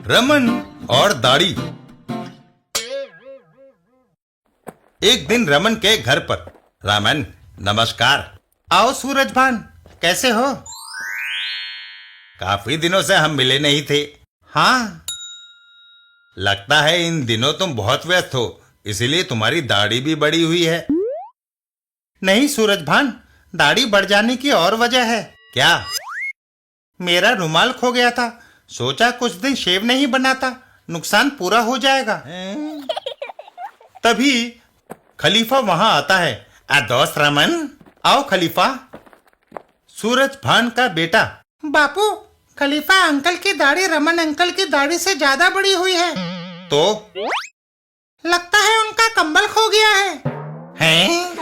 रमन और दाढ़ी। एक दिन रमन के घर पर। रमन, नमस्कार। आओ सूरजभान, कैसे हो? काफी दिनों से हम मिले नहीं थे। हाँ, लगता है इन दिनों तुम बहुत व्यस्त हो, इसीलिए तुम्हारी दाढ़ी भी बड़ी हुई है। नहीं सूरजभान, दाढ़ी बढ़ जाने की और वजह है। क्या? मेरा रुमाल खो गया था, सोचा कुछ दिन शेव नहीं बनाता, नुकसान पूरा हो जाएगा। तभी खलीफा वहां आता है। दोस्त रमन, आओ खलीफा। सूरजभान का बेटा। बापू, खलीफा अंकल की दाढ़ी रमन अंकल की दाढ़ी से ज्यादा बड़ी हुई है। तो लगता है उनका कंबल खो गया है। हैं?